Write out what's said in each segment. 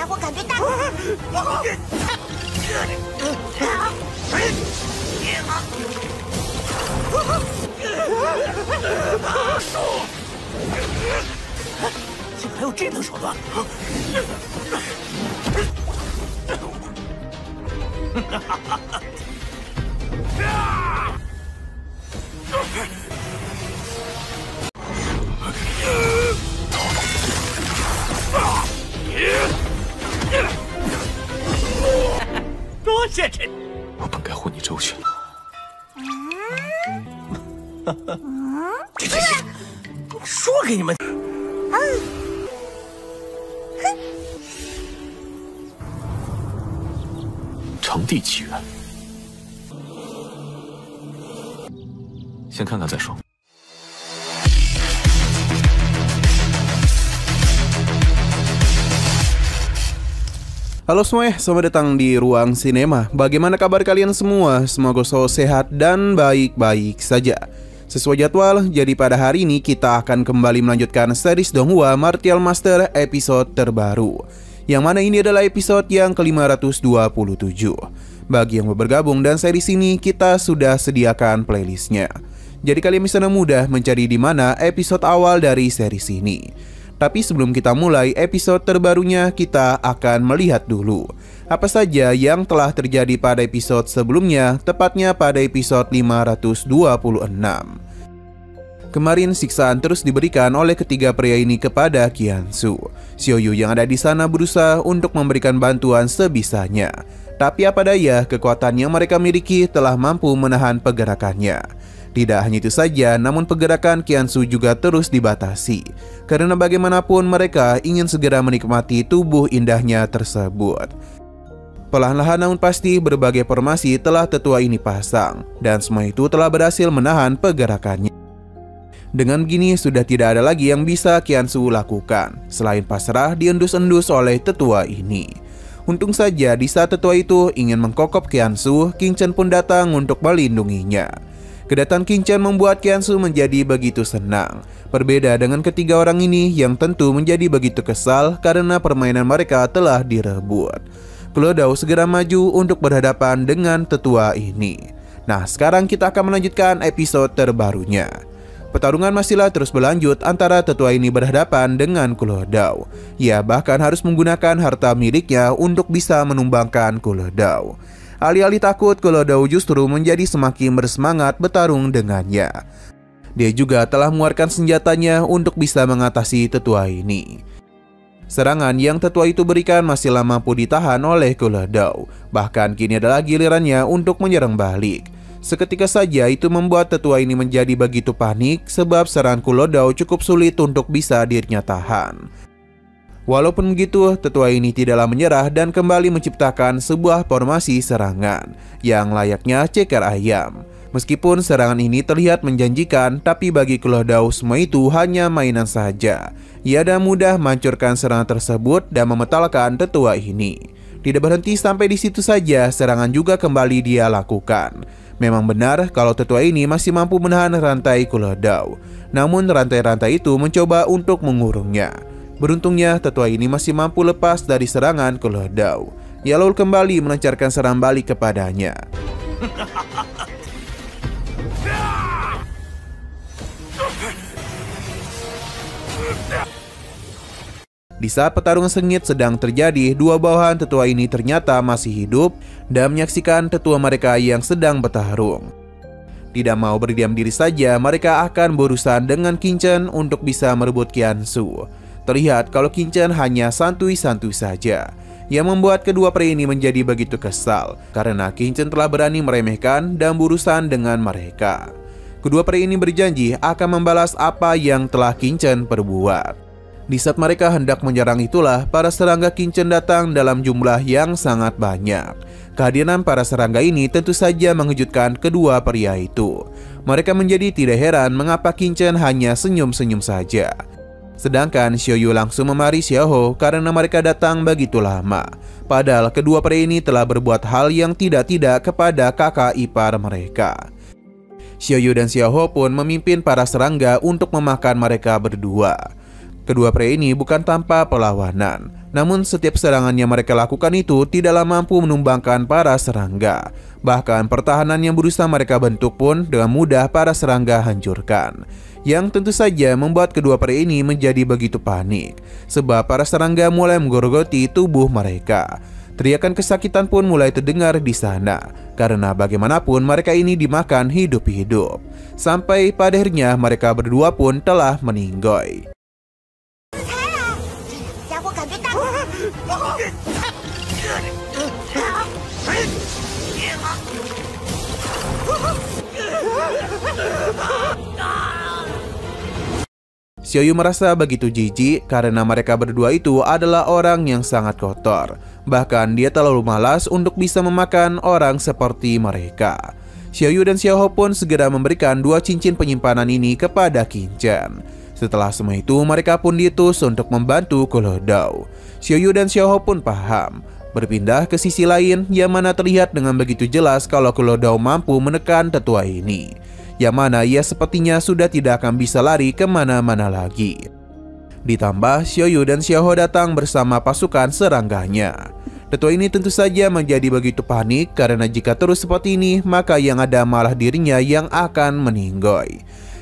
家伙感觉大。竟还有这等手段！多谢陈，我本该护你周全了。说给你们。长地起源，先看看再说。Halo semuanya, selamat datang di Ruang Sinema. Bagaimana kabar kalian semua? Semoga selalu sehat dan baik-baik saja. Sesuai jadwal, jadi pada hari ini kita akan kembali melanjutkan series Donghua Martial Master episode terbaru, yang mana ini adalah episode yang ke-527. Bagi yang bergabung dan series ini, kita sudah sediakan playlistnya. Jadi kalian bisa mudah mencari di mana episode awal dari series ini. Tapi sebelum kita mulai episode terbarunya, kita akan melihat dulu apa saja yang telah terjadi pada episode sebelumnya, tepatnya pada episode 526. Kemarin siksaan terus diberikan oleh ketiga pria ini kepada Qiansu. Xiaoyu yang ada di sana berusaha untuk memberikan bantuan sebisanya. Tapi apa daya, kekuatan yang mereka miliki telah mampu menahan pergerakannya. Tidak hanya itu saja, namun pergerakan Qiansu juga terus dibatasi. Karena bagaimanapun mereka ingin segera menikmati tubuh indahnya tersebut. Perlahan-lahan namun pasti berbagai formasi telah tetua ini pasang, dan semua itu telah berhasil menahan pergerakannya. Dengan begini sudah tidak ada lagi yang bisa Qiansu lakukan selain pasrah diendus-endus oleh tetua ini. Untung saja di saat tetua itu ingin mengkokop Qiansu, Qing Chen pun datang untuk melindunginya. Kedatangan Qing Chen membuat Qiansu menjadi begitu senang. Berbeda dengan ketiga orang ini yang tentu menjadi begitu kesal karena permainan mereka telah direbut. Klo Dao segera maju untuk berhadapan dengan tetua ini. Nah, sekarang kita akan melanjutkan episode terbarunya. Pertarungan masihlah terus berlanjut antara tetua ini berhadapan dengan Klo Dao. Ia bahkan harus menggunakan harta miliknya untuk bisa menumbangkan Klo Dao. Alih-alih takut, Klo Dao justru menjadi semakin bersemangat bertarung dengannya. Dia juga telah mengeluarkan senjatanya untuk bisa mengatasi tetua ini. Serangan yang tetua itu berikan masihlah mampu ditahan oleh Klo Dao. Bahkan kini adalah gilirannya untuk menyerang balik. Seketika saja itu membuat tetua ini menjadi begitu panik sebab serangan Klo Dao cukup sulit untuk bisa dirinya tahan. Walaupun begitu, tetua ini tidaklah menyerah dan kembali menciptakan sebuah formasi serangan yang layaknya ceker ayam. Meskipun serangan ini terlihat menjanjikan, tapi bagi Klo Dao semua itu hanya mainan saja. Ia dengan mudah menghancurkan serangan tersebut dan memetalkan tetua ini. Tidak berhenti sampai di situ saja, serangan juga kembali dia lakukan. Memang benar kalau tetua ini masih mampu menahan rantai Klo Dao. Namun rantai-rantai itu mencoba untuk mengurungnya. Beruntungnya tetua ini masih mampu lepas dari serangan Klo Dao. Ia lalu kembali melancarkan serangan balik kepadanya. Di saat pertarungan sengit sedang terjadi, dua bawahan tetua ini ternyata masih hidup dan menyaksikan tetua mereka yang sedang bertarung. Tidak mau berdiam diri saja, mereka akan berurusan dengan Qing Chen untuk bisa merebut Qiansu. Terlihat kalau Qing Chen hanya santuy-santuy saja, yang membuat kedua pria ini menjadi begitu kesal karena Qing Chen telah berani meremehkan dan berurusan dengan mereka. Kedua pria ini berjanji akan membalas apa yang telah Qing Chen perbuat. Di saat mereka hendak menyerang itulah para serangga Qing Chen datang dalam jumlah yang sangat banyak. Kehadiran para serangga ini tentu saja mengejutkan kedua pria itu. Mereka menjadi tidak heran mengapa Qing Chen hanya senyum-senyum saja. Sedangkan Xiaoyu langsung memari Xiaoho karena mereka datang begitu lama. Padahal kedua pria ini telah berbuat hal yang tidak-tidak kepada kakak ipar mereka. Xiaoyu dan Xiaoho pun memimpin para serangga untuk memakan mereka berdua. Kedua pria ini bukan tanpa perlawanan. Namun setiap serangan yang mereka lakukan itu tidaklah mampu menumbangkan para serangga. Bahkan pertahanan yang berusaha mereka bentuk pun dengan mudah para serangga hancurkan. Yang tentu saja membuat kedua pria ini menjadi begitu panik, sebab para serangga mulai menggorogoti tubuh mereka. Teriakan kesakitan pun mulai terdengar di sana, karena bagaimanapun mereka ini dimakan hidup-hidup. Sampai pada akhirnya mereka berdua pun telah meninggoy. Xiaoyu merasa begitu jijik karena mereka berdua itu adalah orang yang sangat kotor. Bahkan dia terlalu malas untuk bisa memakan orang seperti mereka. Xiaoyu dan Xiaoho pun segera memberikan 2 cincin penyimpanan ini kepada Qin Chen. Setelah semua itu mereka pun diutus untuk membantu Kule Dao. Xiaoyu dan Xiaoho pun paham, berpindah ke sisi lain yang mana terlihat dengan begitu jelas kalau Kule Dao mampu menekan tetua ini, yang mana ia sepertinya sudah tidak akan bisa lari kemana-mana lagi. Ditambah Xiaoyu dan Xiaoho datang bersama pasukan serangganya. Tetua ini tentu saja menjadi begitu panik karena jika terus seperti ini maka yang ada malah dirinya yang akan meninggoy.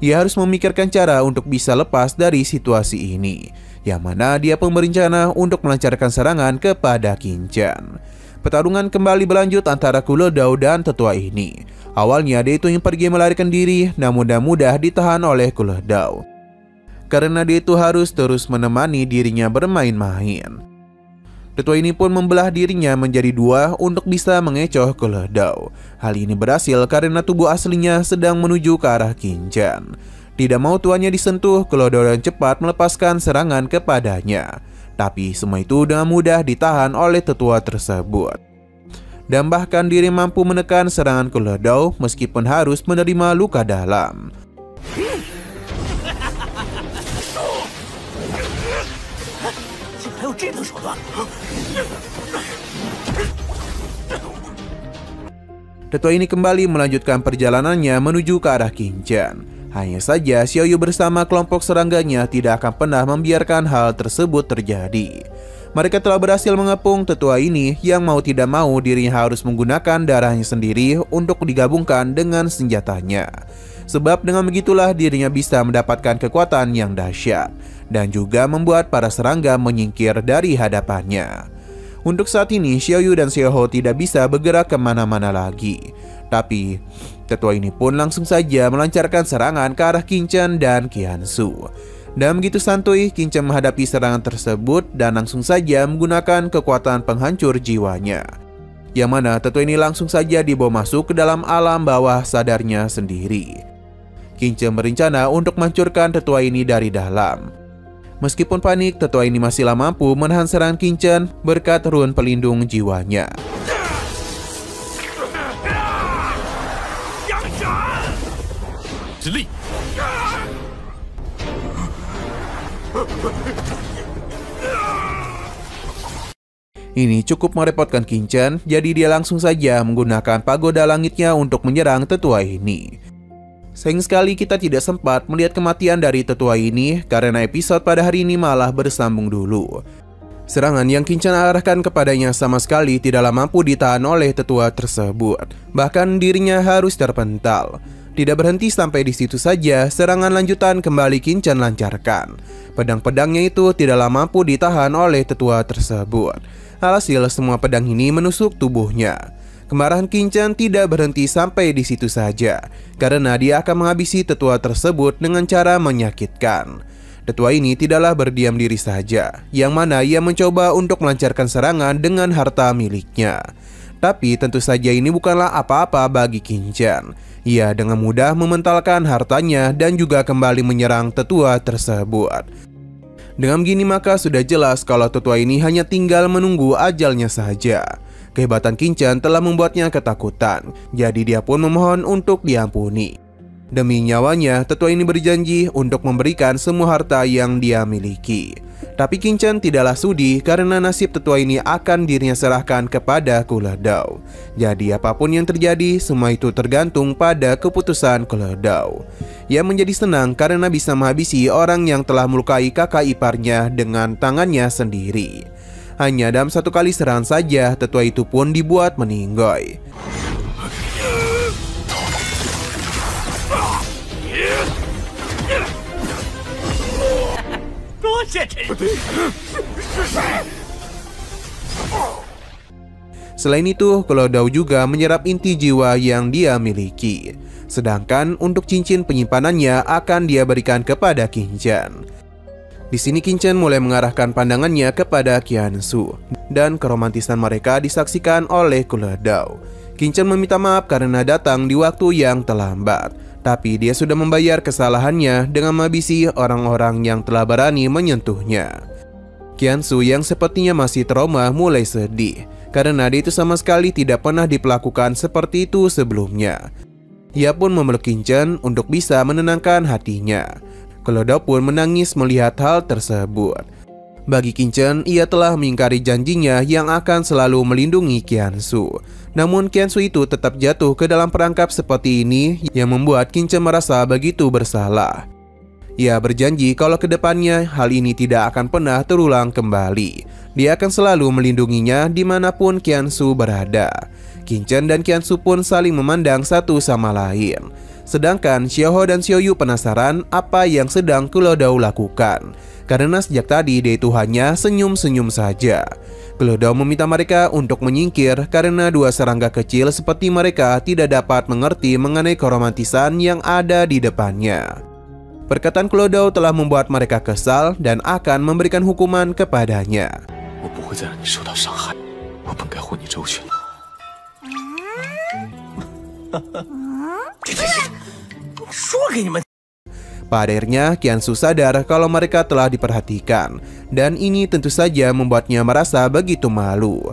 Ia harus memikirkan cara untuk bisa lepas dari situasi ini, yang mana dia pun berencana untuk melancarkan serangan kepada Qin Chen. Pertarungan kembali berlanjut antara Kule Dao dan tetua ini. Awalnya dia itu yang pergi melarikan diri, namun mudah ditahan oleh Kule Dao, karena dia itu harus terus menemani dirinya bermain-main. Tetua ini pun membelah dirinya menjadi 2 untuk bisa mengecoh Kule Dao. Hal ini berhasil karena tubuh aslinya sedang menuju ke arah Qin Chen. Tidak mau tuannya disentuh, Kule Dao dengan cepat melepaskan serangan kepadanya. Tapi semua itu dengan mudah ditahan oleh tetua tersebut. Dan bahkan diri mampu menekan serangan Kule Dao meskipun harus menerima luka dalam. Tetua ini kembali melanjutkan perjalanannya menuju ke arah Qin Chen. Hanya saja Xiaoyu bersama kelompok serangganya tidak akan pernah membiarkan hal tersebut terjadi. Mereka telah berhasil mengepung tetua ini yang mau tidak mau dirinya harus menggunakan darahnya sendiri untuk digabungkan dengan senjatanya. Sebab dengan begitulah dirinya bisa mendapatkan kekuatan yang dahsyat dan juga membuat para serangga menyingkir dari hadapannya. Untuk saat ini Xiaoyu dan Xiaoho tidak bisa bergerak kemana-mana lagi. Tapi tetua ini pun langsung saja melancarkan serangan ke arah Qin Chen dan Qiansu. Dan begitu santuy Qin Chen menghadapi serangan tersebut dan langsung saja menggunakan kekuatan penghancur jiwanya, yang mana tetua ini langsung saja dibawa masuk ke dalam alam bawah sadarnya sendiri. Qin Chen berencana untuk menghancurkan tetua ini dari dalam. Meskipun panik, tetua ini masihlah mampu menahan serangan Qin Chen berkat rune pelindung jiwanya. Ini cukup merepotkan Qin Chen, jadi dia langsung saja menggunakan pagoda langitnya untuk menyerang tetua ini. Sayang sekali kita tidak sempat melihat kematian dari tetua ini karena episode pada hari ini malah bersambung dulu. Serangan yang Qin Chen arahkan kepadanya sama sekali tidaklah mampu ditahan oleh tetua tersebut. Bahkan dirinya harus terpental. Tidak berhenti sampai di situ saja, serangan lanjutan kembali Qin Chen lancarkan. Pedang-pedangnya itu tidaklah mampu ditahan oleh tetua tersebut. Alhasil semua pedang ini menusuk tubuhnya. Kemarahan Qin Chen tidak berhenti sampai di situ saja, karena dia akan menghabisi tetua tersebut dengan cara menyakitkan. Tetua ini tidaklah berdiam diri saja, yang mana ia mencoba untuk melancarkan serangan dengan harta miliknya. Tapi tentu saja ini bukanlah apa-apa bagi Qin Chen. Ia dengan mudah mementalkan hartanya dan juga kembali menyerang tetua tersebut. Dengan begini maka sudah jelas kalau tetua ini hanya tinggal menunggu ajalnya saja. Kehebatan Qin Chen telah membuatnya ketakutan, jadi dia pun memohon untuk diampuni. Demi nyawanya, tetua ini berjanji untuk memberikan semua harta yang dia miliki. Tapi Qin Chen tidaklah sudi karena nasib tetua ini akan dirinya serahkan kepada Kuledao. Jadi apapun yang terjadi, semua itu tergantung pada keputusan Kuledao. Ia menjadi senang karena bisa menghabisi orang yang telah melukai kakak iparnya dengan tangannya sendiri. Hanya dalam satu kali serangan saja, tetua itu pun dibuat meninggoy. Selain itu, Kuledao juga menyerap inti jiwa yang dia miliki. Sedangkan untuk cincin penyimpanannya akan dia berikan kepada Qin Chen. Di sini Qin Chen mulai mengarahkan pandangannya kepada Qiansu, dan keromantisan mereka disaksikan oleh Kuledao. Qin Chen meminta maaf karena datang di waktu yang terlambat, tapi dia sudah membayar kesalahannya dengan menghabisi orang-orang yang telah berani menyentuhnya. Qiansu yang sepertinya masih trauma mulai sedih, karena dia itu sama sekali tidak pernah diperlakukan seperti itu sebelumnya. Ia pun memeluk Qin Chen untuk bisa menenangkan hatinya. Kuledao pun menangis melihat hal tersebut. Bagi Qin Chen, ia telah mengingkari janjinya yang akan selalu melindungi Qiansu. Namun Qiansu itu tetap jatuh ke dalam perangkap seperti ini yang membuat Qin Chen merasa begitu bersalah. Ia berjanji kalau kedepannya hal ini tidak akan pernah terulang kembali. Dia akan selalu melindunginya dimanapun Qiansu berada. Qin Chen dan Qiansu pun saling memandang satu sama lain. Sedangkan Xiaohou dan Xiaoyu penasaran apa yang sedang Kuledao lakukan, karena sejak tadi dia itu hanya senyum-senyum saja. Kuledao meminta mereka untuk menyingkir karena dua serangga kecil seperti mereka tidak dapat mengerti mengenai keromantisan yang ada di depannya. Perkataan Kuledao telah membuat mereka kesal dan akan memberikan hukuman kepadanya. Pada akhirnya Qiansu sadar kalau mereka telah diperhatikan, dan ini tentu saja membuatnya merasa begitu malu.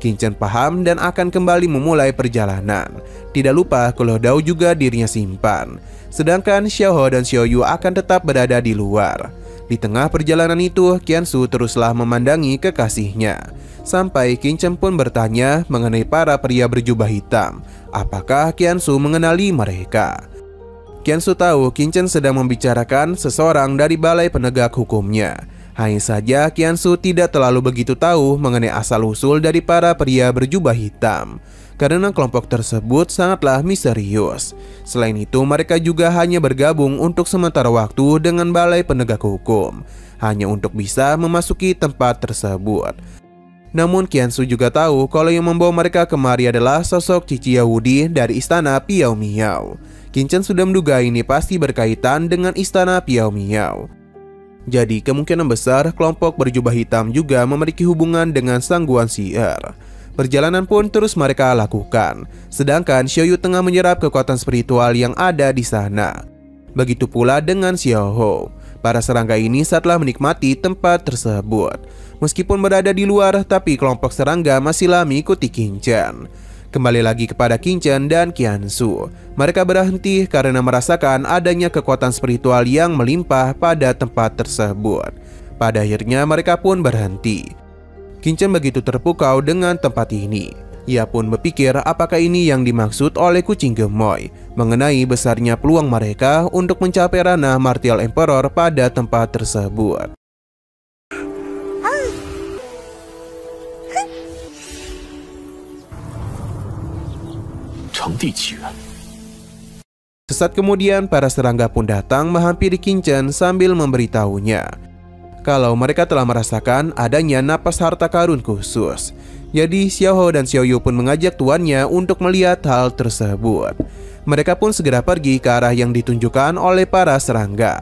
Qin Chen paham dan akan kembali memulai perjalanan. Tidak lupa Kuledao juga dirinya simpan. Sedangkan Xiaohou dan Xiaoyu akan tetap berada di luar. Di tengah perjalanan itu, Qiansu teruslah memandangi kekasihnya. Sampai Qin Chen pun bertanya mengenai para pria berjubah hitam. Apakah Qiansu mengenali mereka? Qiansu tahu Qin Chen sedang membicarakan seseorang dari balai penegak hukumnya. Hanya saja Qiansu tidak terlalu begitu tahu mengenai asal-usul dari para pria berjubah hitam, karena kelompok tersebut sangatlah misterius. Selain itu, mereka juga hanya bergabung untuk sementara waktu dengan balai penegak hukum, hanya untuk bisa memasuki tempat tersebut. Namun Qiansu juga tahu kalau yang membawa mereka kemari adalah sosok Cici Yahudi dari istana Piao Miao. Qin Chen sudah menduga ini pasti berkaitan dengan istana Piao Miao. Jadi kemungkinan besar kelompok berjubah hitam juga memiliki hubungan dengan Sang Guan Xier. Perjalanan pun terus mereka lakukan, sedangkan Xiaoyu tengah menyerap kekuatan spiritual yang ada di sana. Begitu pula dengan Xiaohou. Para serangga ini setelah menikmati tempat tersebut. Meskipun berada di luar, tapi kelompok serangga masihlah mengikuti Qin Chen. Kembali lagi kepada Qin Chen dan Qiansu. Mereka berhenti karena merasakan adanya kekuatan spiritual yang melimpah pada tempat tersebut. Pada akhirnya mereka pun berhenti. Qin Chen begitu terpukau dengan tempat ini. Ia pun berpikir apakah ini yang dimaksud oleh kucing gemoy mengenai besarnya peluang mereka untuk mencapai ranah Martial Emperor pada tempat tersebut. Sesaat kemudian para serangga pun datang menghampiri Qin Chen sambil memberitahunya kalau mereka telah merasakan adanya napas harta karun khusus. Jadi Xiaohou dan Xiaoyu pun mengajak tuannya untuk melihat hal tersebut. Mereka pun segera pergi ke arah yang ditunjukkan oleh para serangga.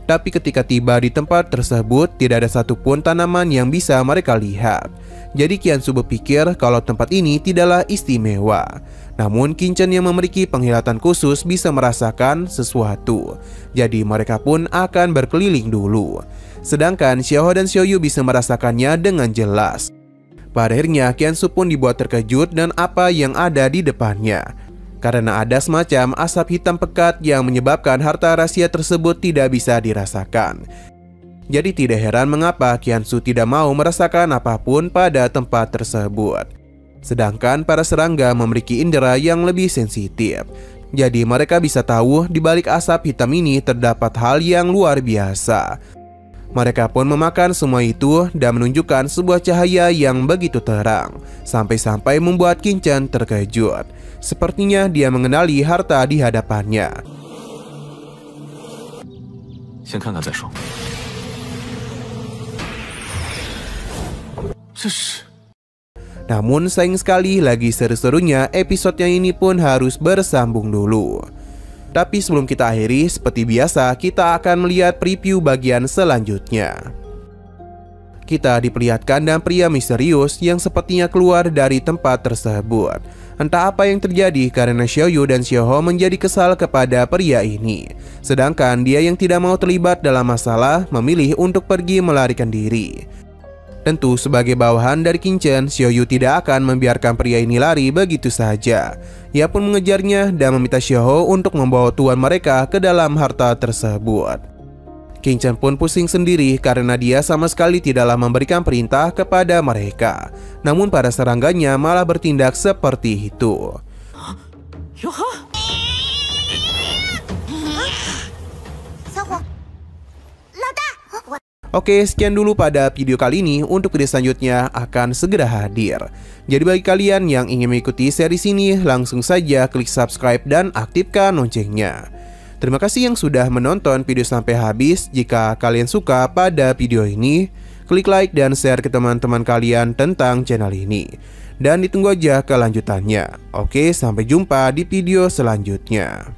Tapi ketika tiba di tempat tersebut, tidak ada satupun tanaman yang bisa mereka lihat. Jadi Qiansu berpikir kalau tempat ini tidaklah istimewa. Namun Qin Chen yang memiliki penglihatan khusus bisa merasakan sesuatu. Jadi mereka pun akan berkeliling dulu. Sedangkan Xiaohou dan Xiaoyu bisa merasakannya dengan jelas. Pada akhirnya Qiansu pun dibuat terkejut dan apa yang ada di depannya. karena ada semacam asap hitam pekat yang menyebabkan harta rahasia tersebut tidak bisa dirasakan. Jadi tidak heran mengapa Qiansu tidak mau merasakan apapun pada tempat tersebut. Sedangkan para serangga memiliki indera yang lebih sensitif. Jadi mereka bisa tahu di balik asap hitam ini terdapat hal yang luar biasa. Mereka pun memakan semua itu dan menunjukkan sebuah cahaya yang begitu terang, sampai-sampai membuat Qin Chen terkejut. Sepertinya dia mengenali harta di hadapannya. 先看看再说。这是。 Namun sayang sekali lagi seru-serunya episode yang ini pun harus bersambung dulu. Tapi sebelum kita akhiri, seperti biasa kita akan melihat preview bagian selanjutnya. Kita diperlihatkan dan pria misterius yang sepertinya keluar dari tempat tersebut. Entah apa yang terjadi karena Xiaoyu dan Xiaoho menjadi kesal kepada pria ini. Sedangkan dia yang tidak mau terlibat dalam masalah memilih untuk pergi melarikan diri. Tentu sebagai bawahan dari Qin Chen, Xiaoyu tidak akan membiarkan pria ini lari begitu saja. Ia pun mengejarnya dan meminta Xiaoho untuk membawa tuan mereka ke dalam harta tersebut. Qin Chen pun pusing sendiri karena dia sama sekali tidaklah memberikan perintah kepada mereka. Namun para serangganya malah bertindak seperti itu. Yoha? Oke, sekian dulu pada video kali ini. Untuk video selanjutnya akan segera hadir. Jadi bagi kalian yang ingin mengikuti series ini, langsung saja klik subscribe dan aktifkan loncengnya. Terima kasih yang sudah menonton video sampai habis. Jika kalian suka pada video ini, klik like dan share ke teman-teman kalian tentang channel ini. Dan ditunggu aja kelanjutannya. Oke, sampai jumpa di video selanjutnya.